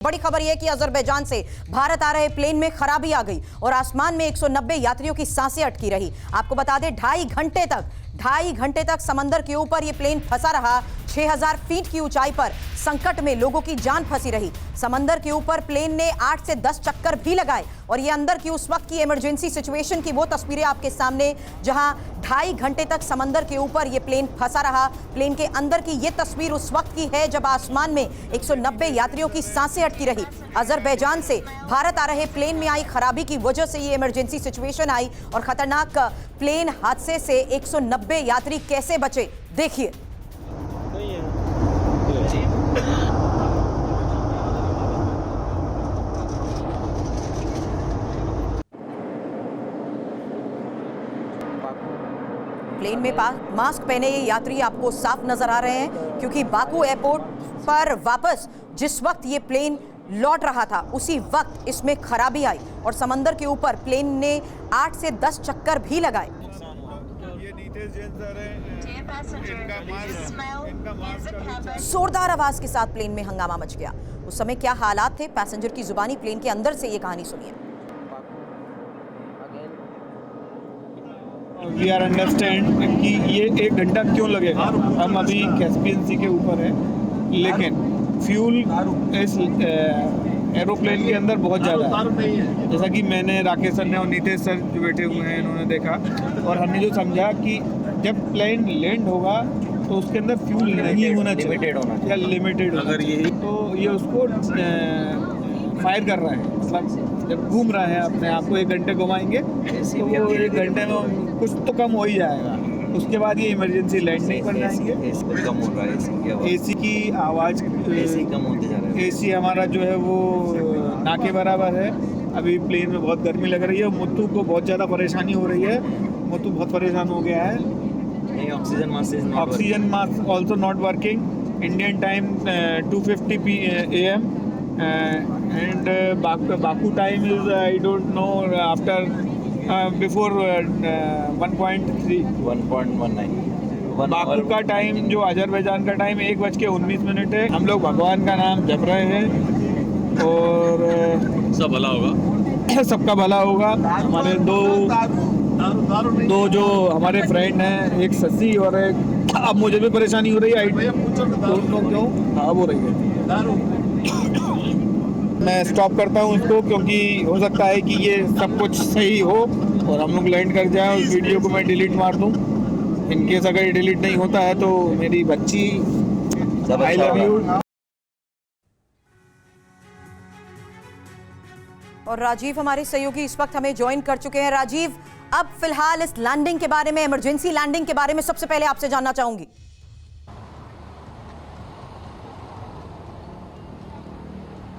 बड़ी खबर यह कि अजरबैजान से भारत आ रहे प्लेन में खराबी आ गई और आसमान में 190 यात्रियों की सांसें अटकी रही। आपको बता दें 2.5 घंटे तक समंदर के ऊपर यह प्लेन फंसा रहा। 6000 फीट की ऊंचाई पर संकट में लोगों की जान फंसी रही। समंदर के ऊपर प्लेन ने 8 से 10 चक्कर भी लगाए और ये अंदर की उस वक्त की इमरजेंसी सिचुएशन की वो तस्वीरें आपके सामने, जहां 2.5 घंटे तक समंदर के ऊपर ये प्लेन फंसा रहा। प्लेन के अंदर की ये तस्वीर उस वक्त की है जब आसमान में 190 यात्रियों की सांसें अटकी रही। अजरबैजान से भारत आ रहे प्लेन में आई खराबी की वजह से ये इमरजेंसी सिचुएशन आई और खतरनाक प्लेन हादसे से 190 यात्री कैसे बचे, देखिए। प्लेन में मास्क पहने ये यात्री आपको साफ नजर आ रहे हैं, क्योंकि बाकू एयरपोर्ट पर वापस जिस वक्त ये प्लेन लौट रहा था उसी वक्त इसमें खराबी आई और समंदर के ऊपर प्लेन ने 8 से 10 चक्कर भी लगाए। जोरदार आवाज के साथ प्लेन में हंगामा मच गया। उस समय क्या हालात थे, पैसेंजर की जुबानी प्लेन के अंदर से ये कहानी सुनिए। वी आर अंडरस्टैंड कि ये 1 घंटा क्यों लगेगा। हम अभी कैस्पियन सी के ऊपर है, लेकिन फ्यूल इस एरोप्लेन के अंदर बहुत ज़्यादा है। जैसा कि मैंने, राकेश सर ने और नीतेश सर जो बैठे हुए हैं इन्होंने देखा और हमने जो समझा कि जब प्लेन लैंड होगा तो उसके अंदर फ्यूल नहीं होना चाहिए या लिमिटेड, अगर यही तो ये उसको फायर कर रहा है, मतलब जब घूम रहा है अपने आप को 1 घंटे घुमाएंगे तो वो 1 घंटे में कुछ तो कम हो ही जाएगा। उसके बाद ये इमरजेंसी लैंडिंग पर जाएंगे। कम हो रहा है एसी की आवाज़, एसी कम होते जा रहा है। एसी हमारा जो है वो ना के बराबर है। अभी प्लेन में बहुत गर्मी लग रही है। मुत्तू को बहुत ज़्यादा परेशानी हो रही है। मुत्तू बहुत परेशान हो गया है। Oxygen mask also not working. Indian time 2:50 AM and Baku time is I don't know after before 1.19 Baku का टाइम, जो अजरबैजान का टाइम 1:19 है। हम लोग भगवान का नाम जप रहे हैं और सब भला होगा, सबका भला होगा। हमारे दो जो हमारे फ्रेंड हैं, एक शशि और एक, अब मुझे भी परेशानी हो रही है, दोनों क्यों खराब हो रही है। मैं स्टॉप करता हूँ इसको, क्योंकि हो सकता है कि ये सब कुछ सही हो और हम लोग लैंड कर जाए। उस वीडियो को मैं डिलीट मार दूँ। इनकेस अगर ये डिलीट नहीं होता है तो मेरी बच्ची, आई लव यू। और राजीव हमारे सहयोगी इस वक्त हमें ज्वाइन कर चुके हैं। राजीव, अब फिलहाल इस लैंडिंग के बारे में, इमरजेंसी लैंडिंग के बारे में सबसे पहले आपसे जानना चाहूंगी।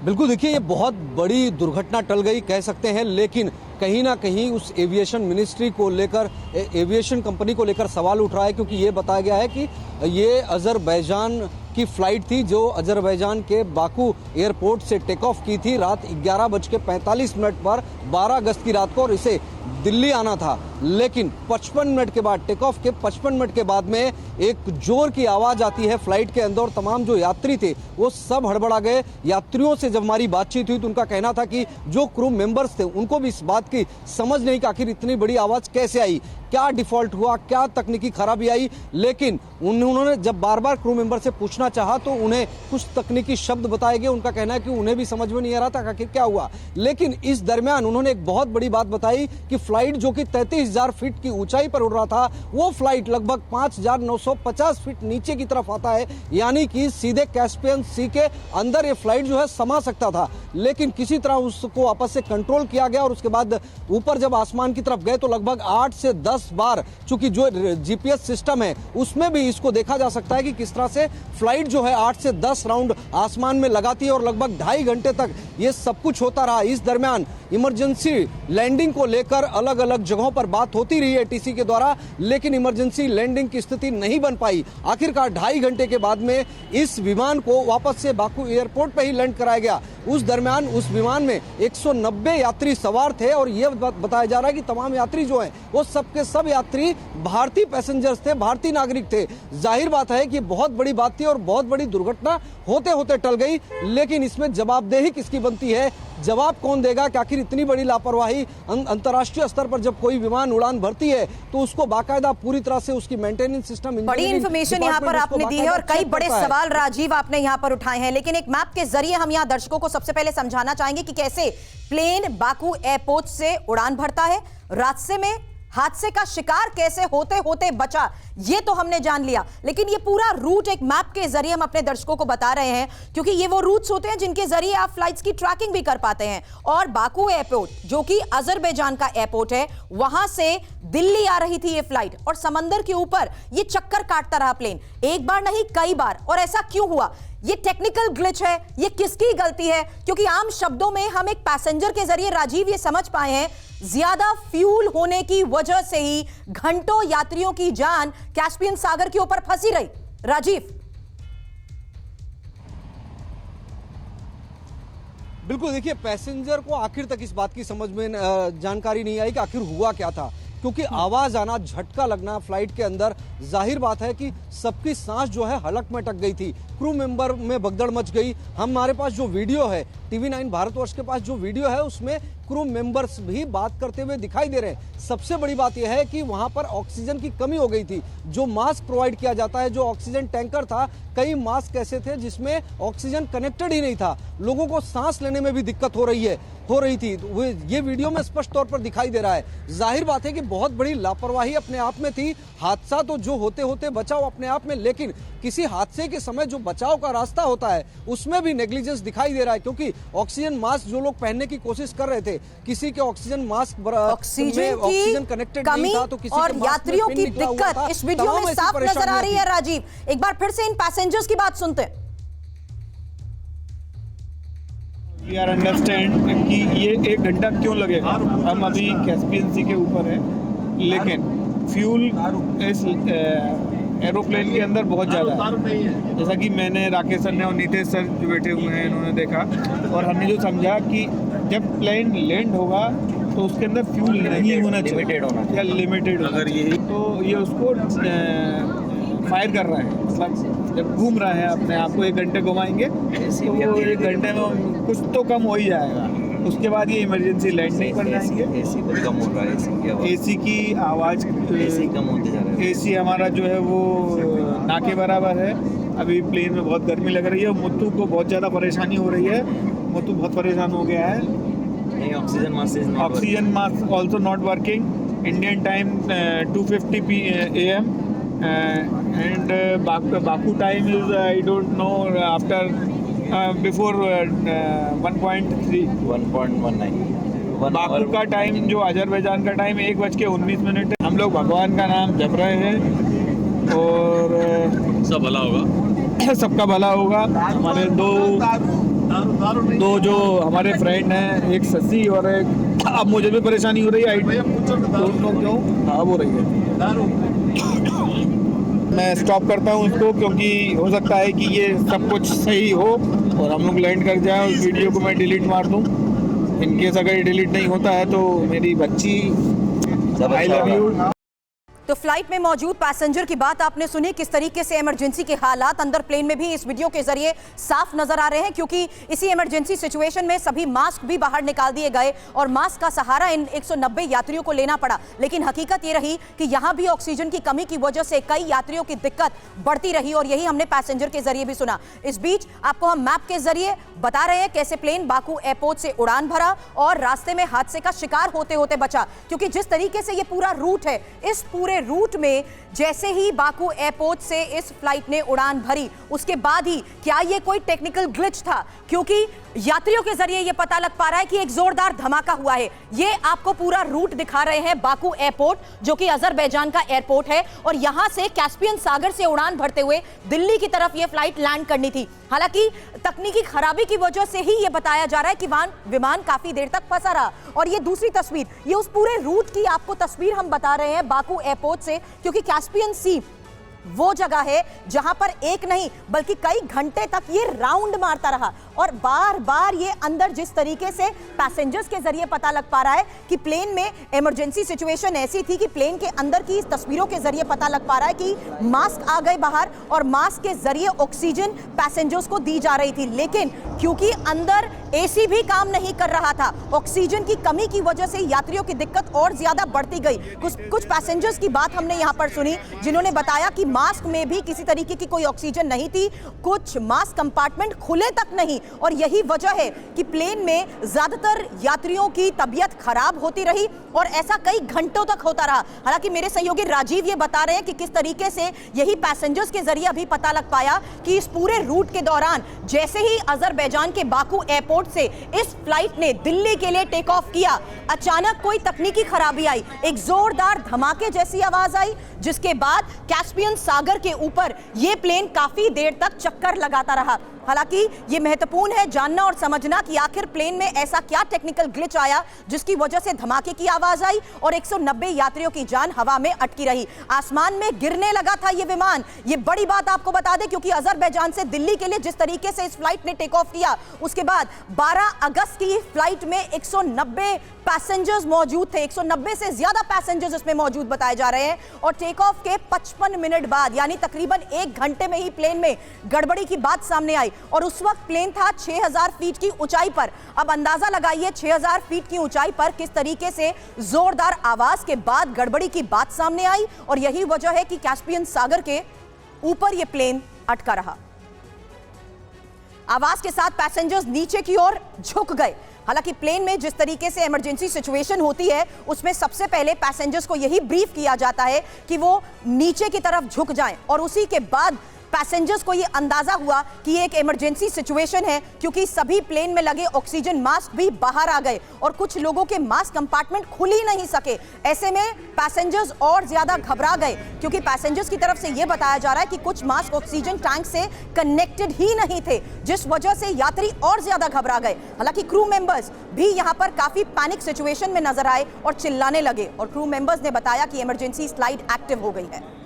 बिल्कुल, देखिए ये बहुत बड़ी दुर्घटना टल गई कह सकते हैं, लेकिन कहीं ना कहीं उस एविएशन मिनिस्ट्री को लेकर, एविएशन कंपनी को लेकर सवाल उठ रहा है, क्योंकि ये बताया गया है कि ये अजरबैजान की फ्लाइट थी जो अजरबैजान के बाकू एयरपोर्ट से टेक ऑफ की थी रात 11:45 पर 12 अगस्त की रात को, और इसे दिल्ली आना था। लेकिन 55 मिनट के बाद, टेक ऑफ के 55 मिनट के बाद में एक जोर की आवाज आती है फ्लाइट के अंदर और तमाम जो यात्री थे वो सब हड़बड़ा गए। यात्रियों से जब हमारी बातचीत हुई तो उनका कहना था कि जो क्रू मेंबर्स थे उनको भी इस बात की समझ नहीं कि आखिर इतनी बड़ी आवाज कैसे आई, क्या डिफॉल्ट हुआ, क्या तकनीकी खराबी आई। लेकिन उन्होंने जब बार बार क्रू मेंबर से पूछना चाहा तो उन्हें कुछ तकनीकी शब्द बताए गए। उनका कहना है कि उन्हें भी समझ में नहीं आ रहा था आखिर क्या हुआ। लेकिन इस दरमियान उन्होंने एक बहुत बड़ी बात बताई कि फ्लाइट जो कि 33,000 फीट की ऊंचाई पर उड़ रहा था, वो फ्लाइट लगभग 5,950 फीट नीचे की तरफ आता है, यानी कि सीधे कैस्पियन सी के अंदर ये फ्लाइट जो है समा सकता था। लेकिन किसी तरह उसको वापस से कंट्रोल किया गया और उसके बाद ऊपर जब आसमान की तरफ गए तो लगभग 8 से 10 बार, चूंकि जो जीपीएस सिस्टम है उसमें भी इसको देखा जा सकता है कि किस तरह से फ्लाइट जो है 8 से 10 राउंड आसमान में लगाती है और लगभग 2.5 घंटे तक ये सब कुछ होता रहा। इस दरमियान इमरजेंसी लैंडिंग को लेकर अलग अलग जगहों पर बात होती रही है टीसी के द्वारा, लेकिन इमरजेंसी लैंडिंग की स्थिति नहीं बन पाई। आखिरकार 2.5 घंटे के बाद में इस विमान को वापस से बाकू एयरपोर्ट पर ही लैंड कराया गया। उस दरमियान उस विमान में 190 यात्री सवार थे और ये बताया जा रहा है कि तमाम यात्री जो हैं वो सबके सब यात्री भारतीय पैसेंजर्स थे, भारतीय नागरिक थे। जाहिर बात है कि बहुत बड़ी बात थी और बहुत बड़ी दुर्घटना होते होते टल गई, लेकिन इसमें जवाबदेही किसकी बनती है, जवाब कौन देगा कि आखिर इतनी बड़ी लापरवाही अंतर्राष्ट्रीय स्तर पर जब कोई विमान उड़ान भरती है तो उसको बाकायदा पूरी तरह से उसकी मेंटेनेंस सिस्टम, बड़ी इंफॉर्मेशन यहाँ पर आपने दी है और कई बड़े सवाल राजीव आपने यहाँ पर उठाए हैं, लेकिन एक मैप के जरिए हम यहाँ दर्शकों को सबसे पहले समझाना चाहेंगे कि कैसे प्लेन बाकू एयरपोर्ट से उड़ान भरता है, रास्ते में हादसे का शिकार कैसे होते होते बचा, ये तो हमने जान लिया, लेकिन ये पूरा रूट एक मैप के जरिए हम अपने दर्शकों को बता रहे हैं, क्योंकि ये वो रूट्स होते हैं जिनके जरिए आप फ्लाइट्स की ट्रैकिंग भी कर पाते हैं। और बाकू एयरपोर्ट जो कि अजरबैजान का एयरपोर्ट है, वहां से दिल्ली आ रही थी ये फ्लाइट और समंदर के ऊपर ये चक्कर काटता रहा प्लेन, एक बार नहीं कई बार। और ऐसा क्यों हुआ? ये टेक्निकल ग्लिच है, ये किसकी गलती है? क्योंकि आम शब्दों में हम एक पैसेंजर के जरिए राजीव ये समझ पाए हैं, ज्यादा फ्यूल होने की वजह से ही घंटों यात्रियों की जान कैस्पियन सागर के ऊपर फंसी रही। राजीव, बिल्कुल, देखिए पैसेंजर को आखिर तक इस बात की समझ में जानकारी नहीं आई कि आखिर हुआ क्या था, क्योंकि आवाज आना, झटका लगना फ्लाइट के अंदर, जाहिर बात है कि सबकी सांस जो है हलक में अटक गई थी, क्रू मेंबर में भगदड़ मच गई। हमारे पास जो वीडियो है, TV9 भारतवर्ष के पास जो वीडियो है उसमें क्रू मेंबर्स भी बात करते हुए दिखाई दे रहे हैं। सबसे बड़ी बात यह है कि वहां पर ऑक्सीजन की कमी हो गई थी। जो मास्क प्रोवाइड किया जाता है, जो ऑक्सीजन टैंकर था, कई मास्क ऐसे थे जिसमें ऑक्सीजन कनेक्टेड ही नहीं था, लोगों को सांस लेने में भी दिक्कत हो रही थी। तो ये वीडियो में स्पष्ट तौर पर दिखाई दे रहा है। जाहिर बात है कि बहुत बड़ी लापरवाही अपने आप में थी। हादसा तो जो होते होते बचाव अपने आप में, लेकिन किसी हादसे के समय जो बचाव का रास्ता होता है उसमें भी नेग्लिजेंस दिखाई दे रहा है, क्योंकि ऑक्सीजन मास्क जो लोग पहनने की कोशिश कर रहे थे, किसी के ऑक्सीजन मास्क ऑक्सीजन कनेक्टेड नहीं था तो किसी और के यात्रियों की दिक्कत इस वीडियो में साफ नजर आ रही है। राजीव, एक बार फिर से इन पैसेंजर्स की बात सुनते हैं। वी आर अंडरस्टैंड कि ये 1 घंटा क्यों लगेगा। हम अभी कैस्पियन सी के ऊपर है, लेकिन फ्यूल इस एरोप्लेन के अंदर बहुत ज़्यादा है। जैसा कि मैंने, राकेश सर ने और नीतेश सर जो बैठे हुए हैं इन्होंने देखा, और हमने जो समझा कि जब प्लेन लैंड होगा तो उसके अंदर फ्यूल नहीं होना चाहिए, लिमिटेड होना या लिमिटेड, अगर ये तो ये उसको फायर कर रहा है, मतलब जब घूम रहा है अपने आप को 1 घंटे घुमाएंगे तो वो 1 घंटे में कुछ तो कम हो ही जाएगा। उसके बाद ये इमरजेंसी लैंड नहीं कर जाएंगे। एसी कम हो रहा है, एसी की आवाज़, एसी कम होते जा रहा है। एसी हमारा जो है वो ना के बराबर है। अभी प्लेन में बहुत गर्मी लग रही है, मुत्तू को बहुत ज़्यादा परेशानी हो रही है, मुत्तू बहुत परेशान हो गया है। Oxygen mask also not working. Indian time 2:50 AM and Baku time is I don't know after before 1.19 Baku का टाइम, जो अजरबैजान का टाइम 1:19 है। हम लोग भगवान का नाम जप रहे हैं और सब भला होगा, सबका भला होगा। हमारे दो जो हमारे फ्रेंड हैं, एक शशि और एक, अब मुझे भी परेशानी हो रही है, क्यों खराब हो रही है। मैं स्टॉप करता हूँ इसको, क्योंकि हो सकता है कि ये सब कुछ सही हो और हम लोग लैंड कर जाए। उस वीडियो को मैं डिलीट मार दूँ। इनकेस अगर ये डिलीट नहीं होता है तो मेरी बच्ची, आई लव यू। तो फ्लाइट में मौजूद पैसेंजर की बात आपने सुनी, किस तरीके से इमरजेंसी के हालात अंदर प्लेन में भी इस वीडियो के जरिए साफ नजर आ रहे हैं, क्योंकि इसी इमरजेंसी सिचुएशन में सभी मास्क भी बाहर निकाल दिए गए और मास्क का सहारा इन 190 यात्रियों को लेना पड़ा। लेकिन हकीकत ये रही कि यहां भी ऑक्सीजन की कमी की वजह से कई यात्रियों की दिक्कत बढ़ती रही और यही हमने पैसेंजर के जरिए भी सुना। इस बीच आपको हम मैप के जरिए बता रहे हैं कैसे प्लेन बाकू एयरपोर्ट से उड़ान भरा और रास्ते में हादसे का शिकार होते होते बचा, क्योंकि जिस तरीके से ये पूरा रूट है, इस पूरे रूट में जैसे ही बाकू एयरपोर्ट से इस फ्लाइट ने उड़ान भरी, उसके बाद ही क्या ये कोई टेक्निकल ग्लिच था, क्योंकि यात्रियों के जरिए ये पता लग पा रहा है कि एक जोरदार धमाका हुआ है। ये आपको पूरा रूट दिखा रहे हैं बाकू एयरपोर्ट, जो कि अजरबैजान का एयरपोर्ट है, और यहां से कैस्पियन सागर से उड़ान भरते हुए दिल्ली की तरफ ये फ्लाइट लैंड करनी थी। हालांकि तकनीकी खराबी की वजह से ही ये बताया जा रहा है कि विमान काफी देर तक फंसा रहा। और ये दूसरी तस्वीर, ये उस पूरे रूट की आपको तस्वीर हम बता रहे हैं बाकू एयरपोर्ट से, क्योंकि कैस्पियन सी वो जगह है जहां पर एक नहीं बल्कि कई घंटे तक ये राउंड मारता रहा और बार बार ये अंदर जिस तरीके से पैसेंजर्स के जरिए पता लग पा रहा है कि प्लेन में इमरजेंसी सिचुएशन ऐसी थी कि प्लेन के अंदर की इस तस्वीरों के जरिए पता लग पा रहा है कि मास्क आ गए बाहर और मास्क के जरिए ऑक्सीजन पैसेंजर्स को दी जा रही थी, लेकिन क्योंकि अंदर एसी भी काम नहीं कर रहा था, ऑक्सीजन की कमी की वजह से यात्रियों की दिक्कत और ज्यादा बढ़ती गई। कुछ पैसेंजर्स की बात हमने यहां पर सुनी जिन्होंने बताया कि मास्क में भी किसी तरीके की कोई ऑक्सीजन नहीं थी, कुछ मास्क कंपार्टमेंट खुले तक नहीं, और यही वजह है कि प्लेन में ज्यादातर यात्रियों की तबीयत खराब होती रही और ऐसा कई घंटों तक होता रहा। हालांकि मेरे सहयोगी राजीव ये बता रहे हैं कि किस तरीके से यही पैसेंजर्स के जरिए अभी पता लग पाया कि इस पूरे रूट के दौरान जैसे ही अजरबैजान के बाकू एयरपोर्ट से इस फ्लाइट ने दिल्ली के लिए टेक ऑफ किया, अचानक कोई तकनीकी खराबी आई, एक जोरदार धमाके जैसी आवाज आई, जिसके बाद कैस्पियन सागर के ऊपर यह प्लेन काफी देर तक चक्कर लगाता रहा। हालांकि यह महत्वपूर्ण है जानना और समझना कि आखिर प्लेन में ऐसा क्या टेक्निकल ग्लिच आया जिसकी वजह से धमाके की आवाज आई और 190 यात्रियों की जान हवा में अटकी रही। आसमान में गिरने लगा था यह विमान। यह बड़ी बात आपको बता दें क्योंकि अजरबैजान से दिल्ली के लिए जिस तरीके से इस फ्लाइट ने टेक ऑफ किया, उसके बाद 12 अगस्त की फ्लाइट में 190 पैसेंजर्स मौजूद थे, 190 से ज्यादा पैसेंजर्स इसमें मौजूद बताए जा रहे हैं और टेक ऑफ के 55 मिनट बाद यानी तकरीबन 1 घंटे में ही प्लेन में गड़बड़ी की बात सामने आई और उस वक्त प्लेन था 6000 फीट की ऊंचाई पर। अब अंदाजा लगाइए 6000 फीट की ऊंचाई पर किस तरीके से जोरदार आवाज के बाद गड़बड़ी की बात सामने आई और यही वजह है कि कैस्पियन सागर के ऊपर यह प्लेन अटका रहा। आवाज के साथ पैसेंजर्स नीचे की ओर झुक गए। हालांकि प्लेन में जिस तरीके से इमरजेंसी सिचुएशन होती है उसमें सबसे पहले पैसेंजर्स को यही ब्रीफ किया जाता है कि वो नीचे की तरफ झुक जाएं और उसी के बाद पैसेंजर्स को यह अंदाजा हुआ कि एक इमरजेंसी सिचुएशन है क्योंकि सभी प्लेन में लगे ऑक्सीजन मास्क भी बाहर आ गए और कुछ लोगों के मास्क कंपार्टमेंट खुल ही नहीं सके। ऐसे में पैसेंजर्स और ज्यादा घबरा गए क्योंकि पैसेंजर्स की तरफ से यह बताया जा रहा है कि कुछ मास्क ऑक्सीजन टैंक से कनेक्टेड ही नहीं थे, जिस वजह से यात्री और ज्यादा घबरा गए। हालांकि क्रू मेंबर्स भी यहां पर काफी पैनिक सिचुएशन में नजर आए और चिल्लाने लगे और क्रू मेंबर्स ने बताया कि इमरजेंसी स्लाइड एक्टिव हो गई है।